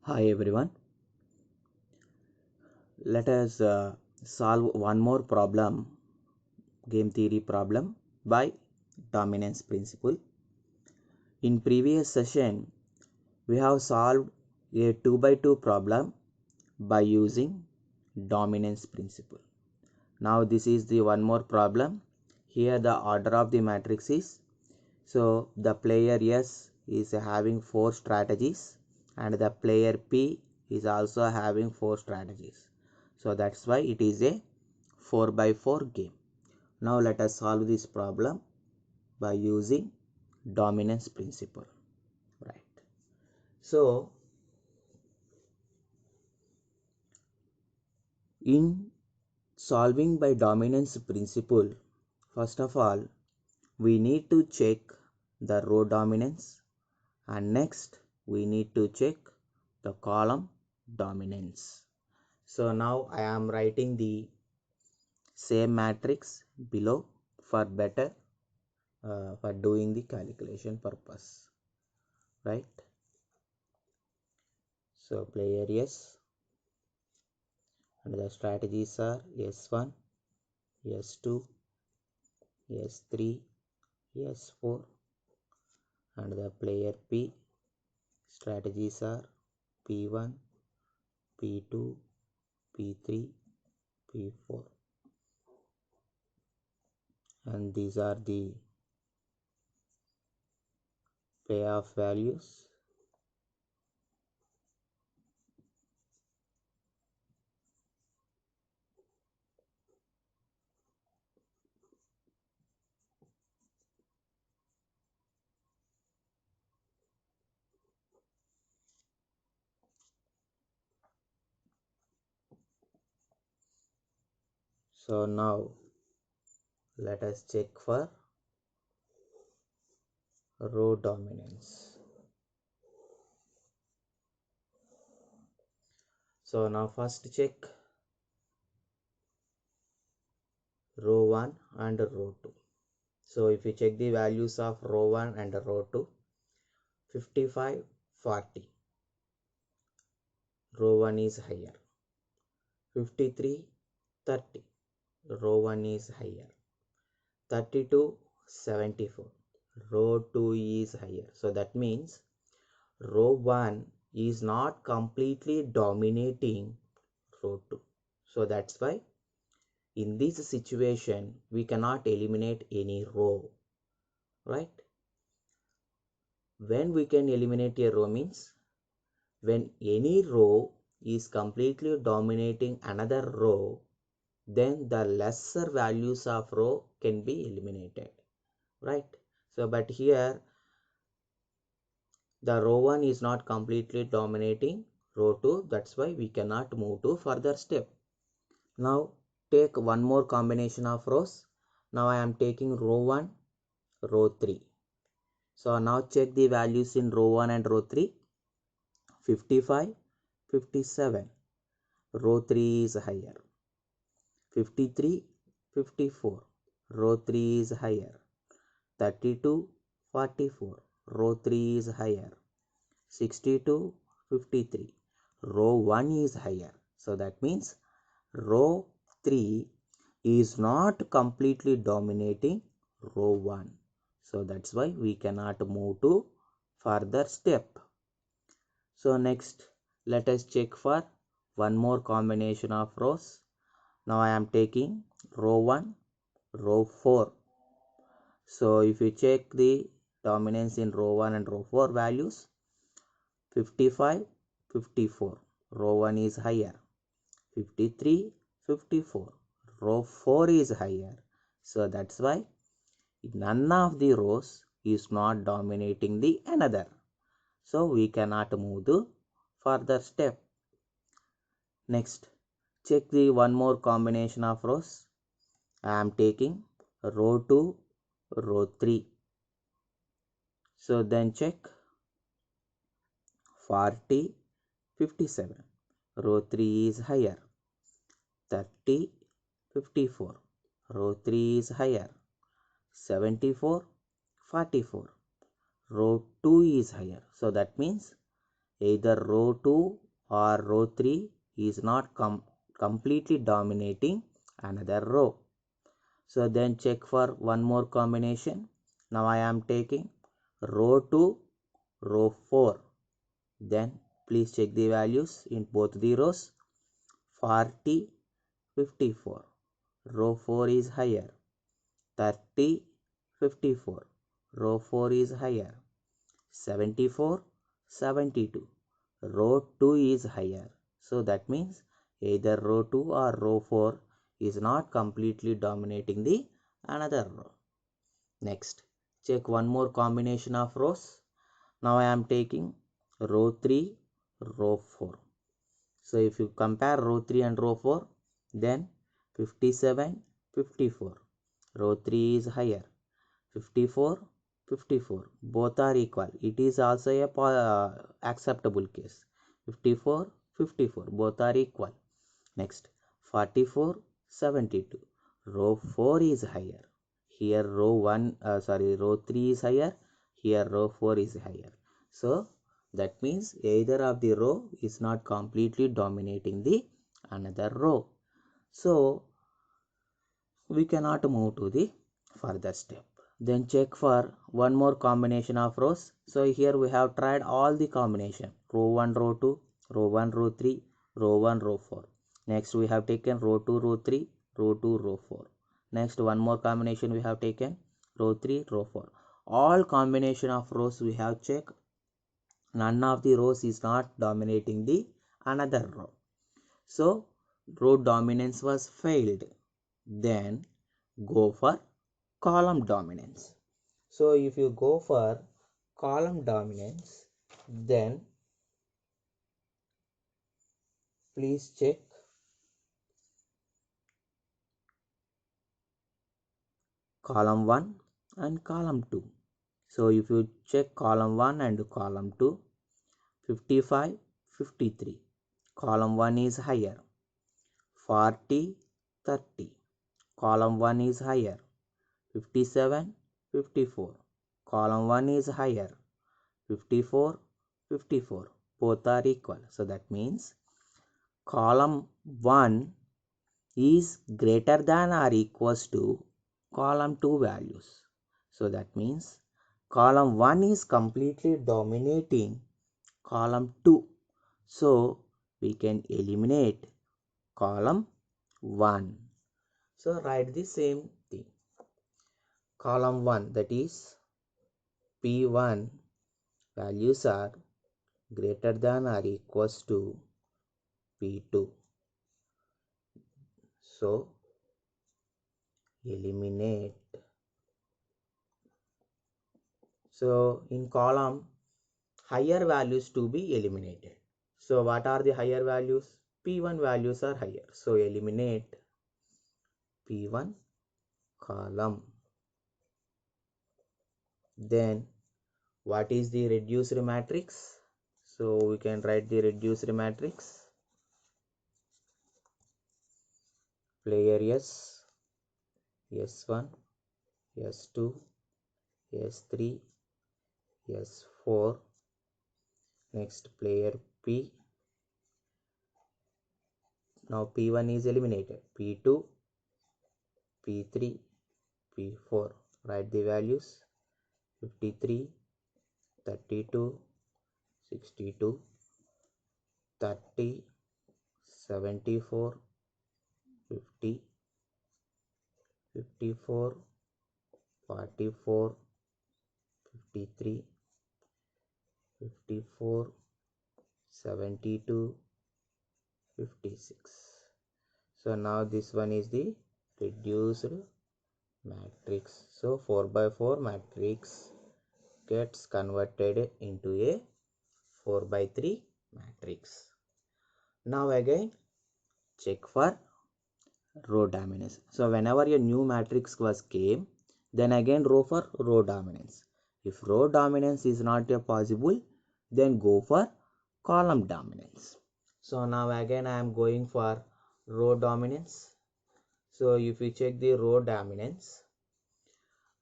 Hi everyone. Let us solve one more problem, game theory problem by dominance principle. In previous session, we have solved a 2 by 2 problem by using dominance principle. Now this is the one more problem. Here the order of the matrix is, so the player S is having 4 strategies and the player P is also having 4 strategies. So that's why it is a 4 by 4 game. Now let us solve this problem by using dominance principle. Right. So in solving by dominance principle, first of all, we need to check the row dominance, and next we need to check the column dominance. So now I am writing the same matrix below for better for doing the calculation purpose, right? So player S and the strategies are S1, S2, S3, S4, and the player P strategies are P1, P2, P3, P4, and these are the payoff values. So now let us check for row dominance. So now first check row 1 and row 2. So if you check the values of row 1 and row 2, 55, 40. Row 1 is higher. 53, 30. Row 1 is higher. 32, 74. Row 2 is higher. So that means row 1 is not completely dominating row 2. So that's why in this situation we cannot eliminate any row, right? When we can eliminate a row means when any row is completely dominating another row, then the lesser values of row can be eliminated, right? So but here the row 1 is not completely dominating row 2, that's why we cannot move to further step. Now take one more combination of rows. Now I am taking row 1, row 3. So now check the values in row 1 and row 3. 55, 57. Row 3 is higher. 53, 54. Row 3 is higher. 32, 44. Row 3 is higher. 62, 53. Row 1 is higher. So that means row 3 is not completely dominating row 1. So that's why we cannot move to further step. So next let us check for one more combination of rows. Now I am taking row 1, row 4. So if you check the dominance in row 1 and row 4 values, 55, 54. Row 1 is higher. 53, 54. Row 4 is higher. So that's why none of the rows is not dominating the another. So we cannot move to further step. Next, check the one more combination of rows. I am taking row 2, row 3. So then check 40, 57. Row 3 is higher. 30, 54. Row 3 is higher. 74, 44. Row 2 is higher. So that means either row 2 or row 3 is not completely dominating another row. So then check for one more combination. Now I am taking row 2, row 4. Then please check the values in both the rows. 40, 54. Row 4 is higher. 30, 54. Row 4 is higher. 74, 72. Row 2 is higher. So that means either row 2 or row 4 is not completely dominating the another row. Next, check one more combination of rows. Now I am taking row 3, row 4. So if you compare row 3 and row 4, then 57, 54. Row 3 is higher. 54, 54. Both are equal. It is also a acceptable case. 54, 54. Both are equal. Next, 44, 72. Row 4 is higher. Here row 3 is higher. Here row 4 is higher. So that means either of the row is not completely dominating the another row. So we cannot move to the further step. Then check for one more combination of rows. So here we have tried all the combination. Row 1, row 2, row 1, row 3, row 1, row 4. Next we have taken row 2, row 3, row 2, row 4. Next one more combination we have taken row 3, row 4. All combination of rows we have checked. None of the rows is not dominating the another row. So row dominance was failed. Then go for column dominance. So if you go for column dominance, then please check column 1 and column 2. So if you check column 1 and column 2, 55, 53. Column 1 is higher. 40, 30. Column 1 is higher. 57, 54. Column 1 is higher. 54, 54. Both are equal. So that means column 1 is greater than or equals to column 2 values. So that means column 1 is completely dominating column 2. So we can eliminate column 1. So write the same thing. Column 1, that is P1 values are greater than or equals to P2. So eliminate. So in column, higher values to be eliminated. So what are the higher values? P1 values are higher. So eliminate P1 column. Then what is the reduced matrix? So we can write the reduced matrix. Player S, S1, S2, S3, S4. Next player P. Now P1 is eliminated. P2, P3, P4. Write the values. 53, 32, 62, 30, 74, 50, 54, 44, 53, 54, 72, 56. So now this one is the reduced matrix. So 4 by 4 matrix gets converted into a 4 by 3 matrix. Now again check for row dominance. So whenever a new matrix was came, then again row for row dominance. If row dominance is not possible, then go for column dominance. So now again I am going for row dominance. So if you check the row dominance,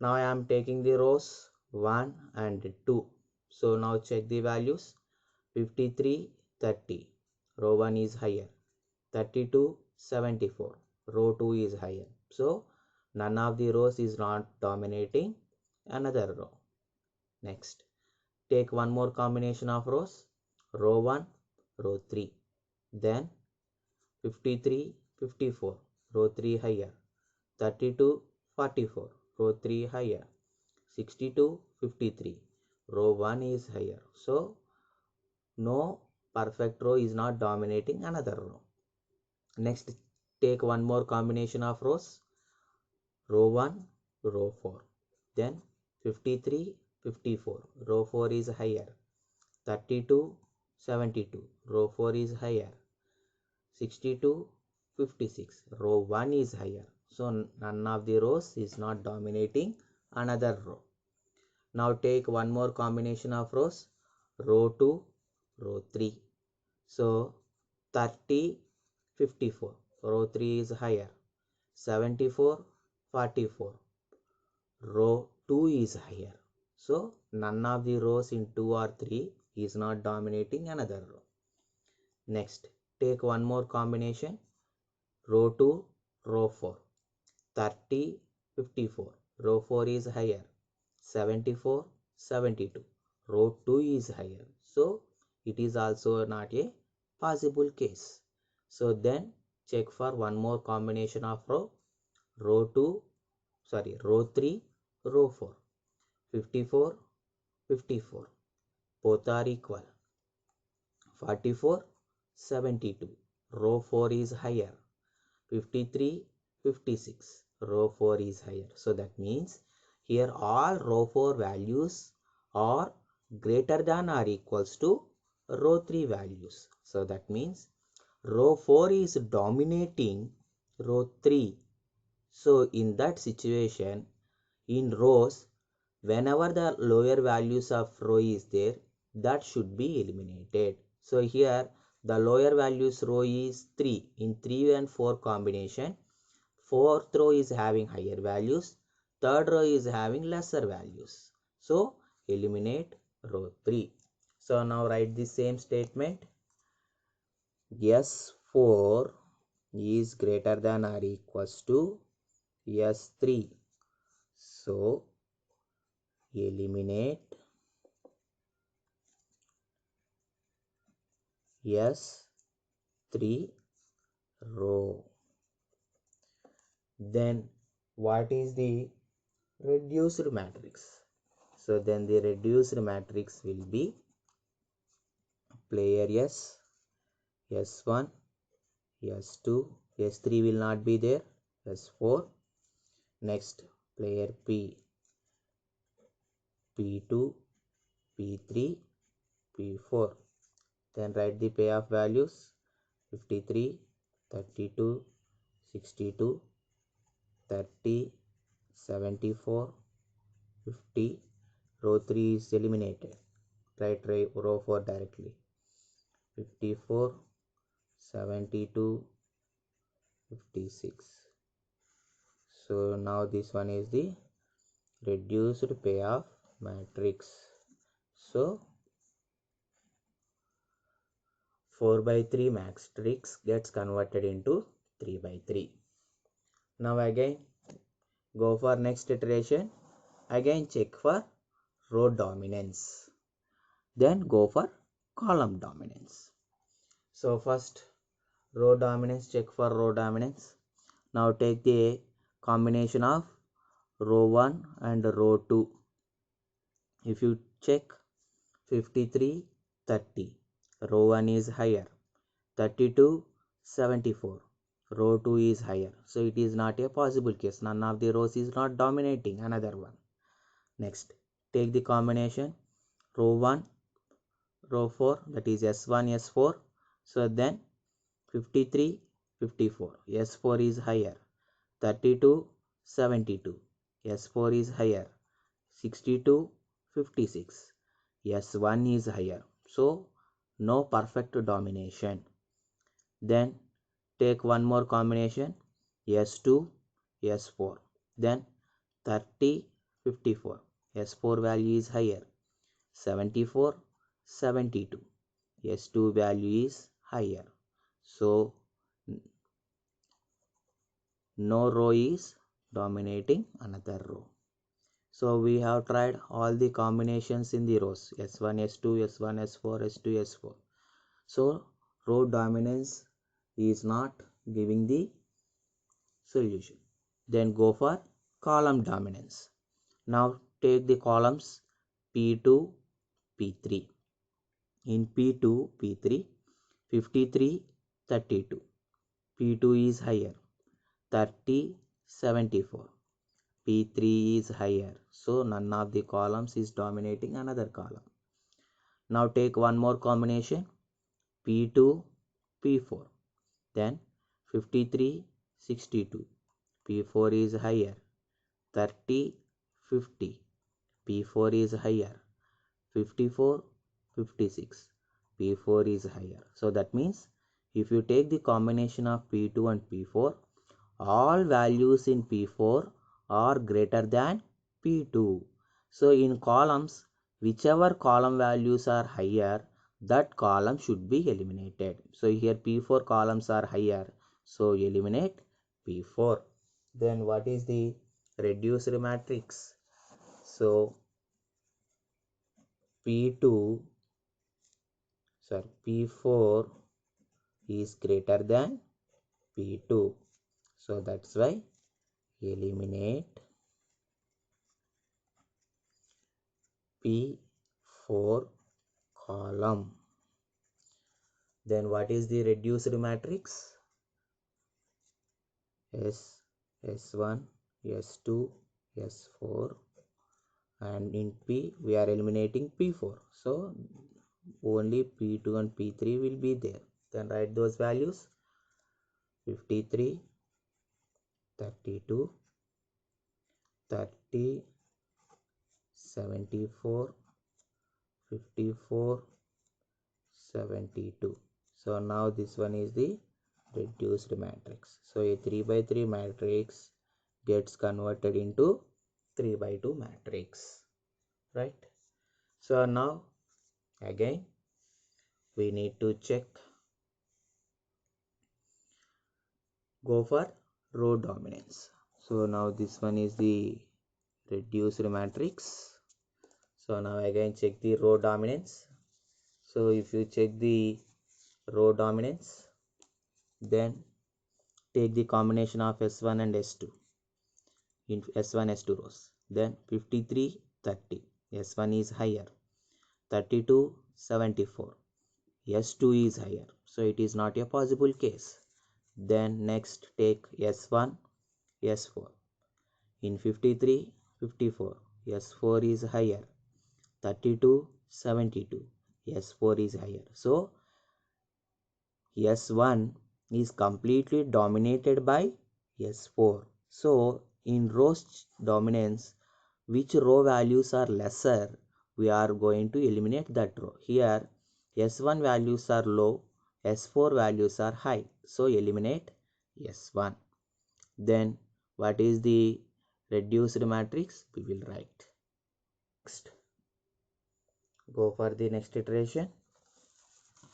now I am taking the rows 1 and 2. So now check the values. 53 30, row 1 is higher. 32 74, row 2 is higher. So none of the rows is not dominating another row. Next, take one more combination of rows, row 1, row 3, then 53 54, row 3 higher. 32 44, row 3 higher. 62 53, row 1 is higher. So no perfect row is not dominating another row. Next, take one more combination of rows, row 1, row 4, then 53 54, row 4 is higher. 32 72, row 4 is higher. 62 56, row 1 is higher. So none of the rows is not dominating another row. Now take one more combination of rows, row 2, row 3. So 30 54, row 3 is higher. 74 44, row 2 is higher. So none of the rows in 2 or 3 is not dominating another row. Next, take one more combination, row 2, row 4. 30 54, row 4 is higher. 74 72, row 2 is higher. So it is also not a possible case. So then check for one more combination of row, row 3, row 4. 54 54, both are equal. 44 72, row 4 is higher. 53 56, row 4 is higher. So that means here all row 4 values are greater than or equals to row 3 values. So that means row 4 is dominating row 3. So in that situation, in rows, whenever the lower values of row is there, that should be eliminated. So here the lower values row is 3. In 3 and 4 combination, fourth row is having higher values, third row is having lesser values. So eliminate row 3. So now write the same statement. S4 is greater than or equals to S3. So eliminate S3 row. Then what is the reduced matrix? So then the reduced matrix will be player S, S1, S2, S3 will not be there, S4. Next, player P, P2, P3, P4. Then write the payoff values, 53, 32, 62, 30, 74, 50. Row 3 is eliminated. Write row 4 directly. 54, 72, 56. So now this one is the reduced payoff matrix. So 4 by 3 matrix gets converted into 3 by 3. Now again go for next iteration. Again check for row dominance. Then go for column dominance. So first row dominance, check for row dominance. Now take the combination of row 1 and row 2. If you check 53 30, row 1 is higher. 32 74, row 2 is higher. So it is not a possible case. None of the rows is not dominating another one. Next, take the combination row 1, row 4, that is S1 S4. So then 53 54, S4 is higher. 32 72, S4 is higher. 62 56, S1 is higher. So no perfect domination. Then take one more combination, S2 S4. Then 30 54, S4 value is higher. 74 72, S2 value is higher. So no row is dominating another row. So we have tried all the combinations in the rows S1, S2, S1, S4, S2, S4. So row dominance is not giving the solution. Then go for column dominance. Now take the columns P2, P3. In P2, P3, 53, 32. P2 is higher. 30, 74. P3 is higher. So none of the columns is dominating another column. Now take one more combination P2, P4. Then 53, 62. P4 is higher. 30, 50. P4 is higher. 54, 56. P4 is higher. So that means if you take the combination of P2 and P4, all values in P4 are greater than P2. So in columns, whichever column values are higher, that column should be eliminated. So here P4 columns are higher, so eliminate P4. Then what is the reduced matrix? So P4 is greater than P2. So that's why eliminate P4 column. Then what is the reduced matrix? S1, S2, S4, and in P we are eliminating P4. So only P2 and P3 will be there. Then write those values 53, 32, 30, 74, 54, 72. So now this one is the reduced matrix. So a 3 by 3 matrix gets converted into 3 by 2 matrix, right? So now again we need to check, go for row dominance. So now this one is the reduced matrix. So now again check the row dominance. So if you check the row dominance, then take the combination of S1 and S2 in S1, S2 rows. Then 53, 30. S1 is higher. 32, 74. S2 is higher. So it is not a possible case. Then next take S1, S4. In 53, 54. S4 is higher. 32, 72. S4 is higher. So S1 is completely dominated by S4. So in rows dominance, which row values are lesser, we are going to eliminate that row. Here S1 values are low, S4 values are high. So eliminate S1. Then what is the reduced matrix? We will write. Next, go for the next iteration.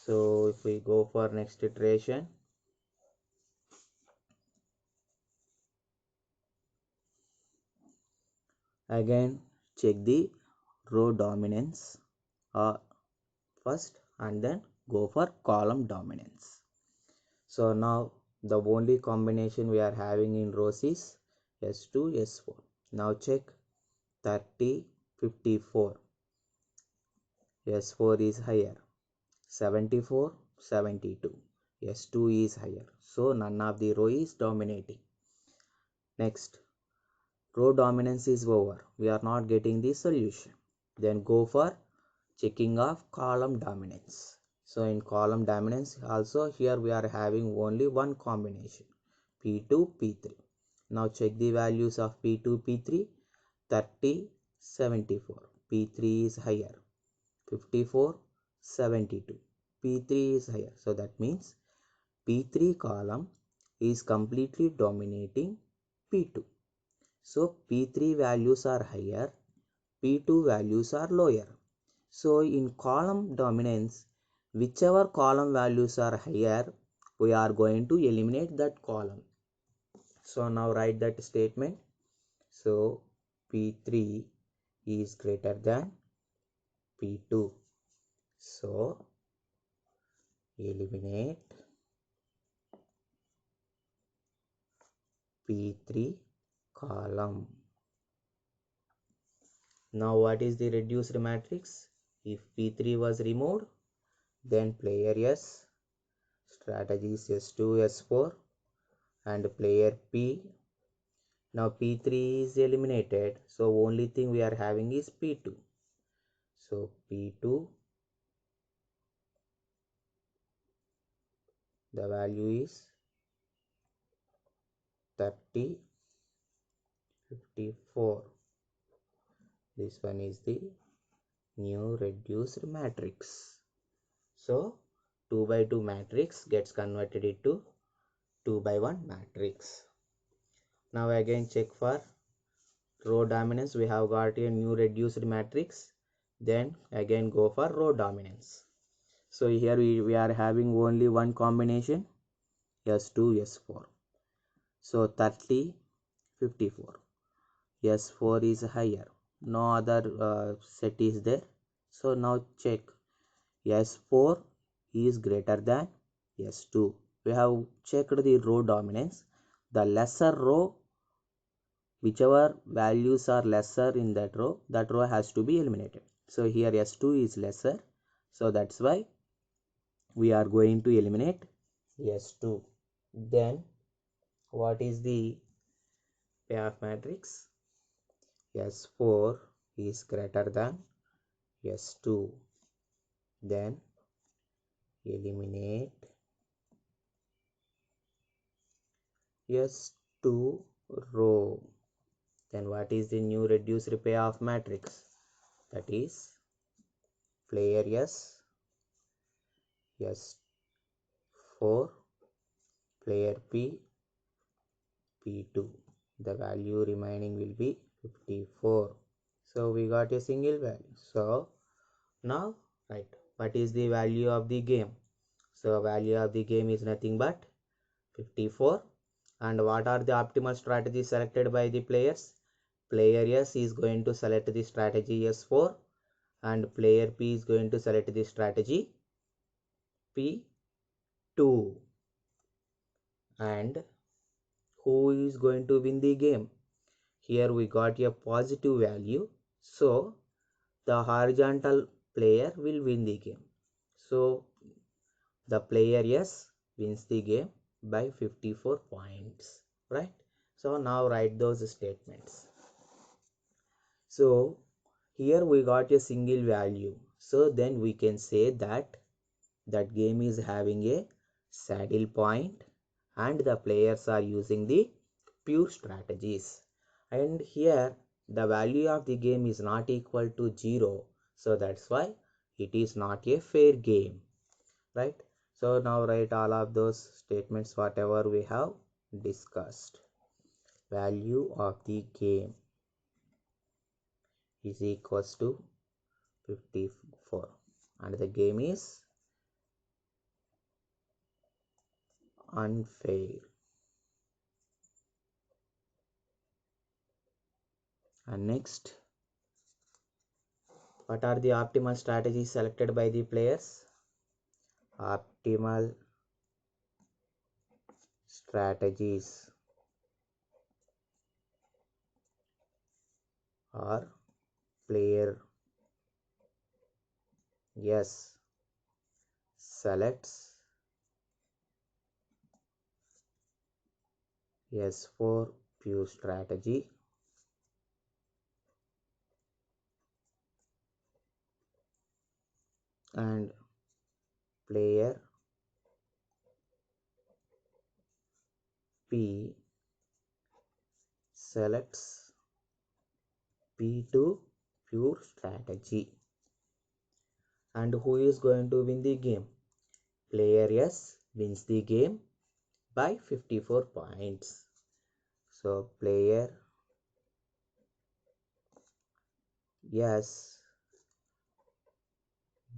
So if we go for next iteration, again check the row dominance first and then go for column dominance. So now the only combination we are having in rows is S2, S4. Now check 30, 54. S4 is higher. 74, 72. S2 is higher. So none of the row is dominating. Next, row dominance is over. We are not getting the solution. Then go for checking of column dominance. So in column dominance also here we are having only one combination P2, P3. Now check the values of P2, P3. 30, 74. P3 is higher. 54, 72. P3 is higher. So that means P3 column is completely dominating P2. So P3 values are higher, P2 values are lower. So in column dominance, whichever column values are higher, we are going to eliminate that column. So now write that statement. So P3 is greater than P2. So eliminate P3 column. Now what is the reduced matrix? If P3 was removed, then player S, strategies S2, S4 and player P. Now P3 is eliminated, so only thing we are having is P2. So P2, the value is 30, 54. This one is the new reduced matrix. So 2 by 2 matrix gets converted into 2 by 1 matrix. Now again check for row dominance. We have got a new reduced matrix. Then again go for row dominance. So here we are having only one combination, S2, S4. So 30, 54. S4 is higher. No other set is there. So now check. S4 is greater than S2. We have checked the row dominance. The lesser row, whichever values are lesser in that row has to be eliminated. So here S2 is lesser. So that's why we are going to eliminate S2. Then what is the payoff matrix? S4 is greater than S2. Then eliminate S2 row. Then what is the new reduced payoff matrix? That is player S, S4, player P, P2. The value remaining will be 54. So we got a single value. So now right, what is the value of the game? So value of the game is nothing but 54. And what are the optimal strategies selected by the players? Player S is going to select the strategy S4 and player P is going to select the strategy P2. And who is going to win the game? Here we got a positive value, so the horizontal player will win the game. So the player S wins the game by 54 points, right? So now write those statements. So here we got a single value, so then we can say that that game is having a saddle point and the players are using the pure strategies. And here the value of the game is not equal to 0, so that's why it is not a fair game, right? So now write all of those statements whatever we have discussed. Value of the game is equals to 54 and the game is unfair. And next, what are the optimal strategies selected by the players? Optimal strategies are player yes selects S4 pure strategy and player P selects P2 pure strategy. And who is going to win the game? Player S wins the game by 54 points. So player S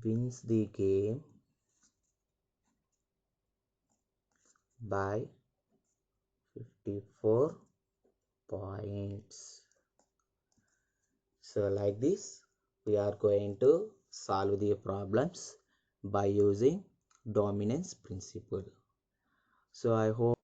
wins the game by 54 points. So like this, we are going to solve the problems by using dominance principle. So I hope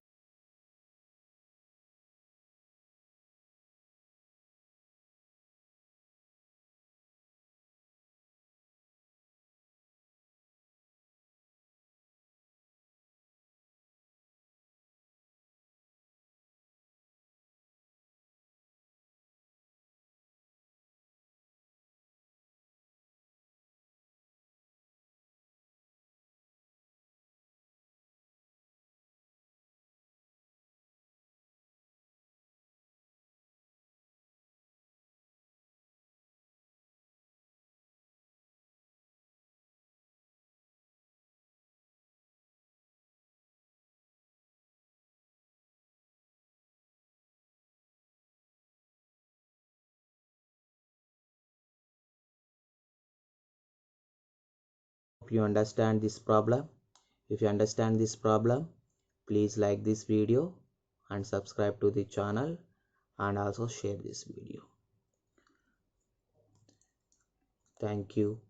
you understand this problem. If you understand this problem, please like this video and subscribe to the channel and also share this video. Thank you.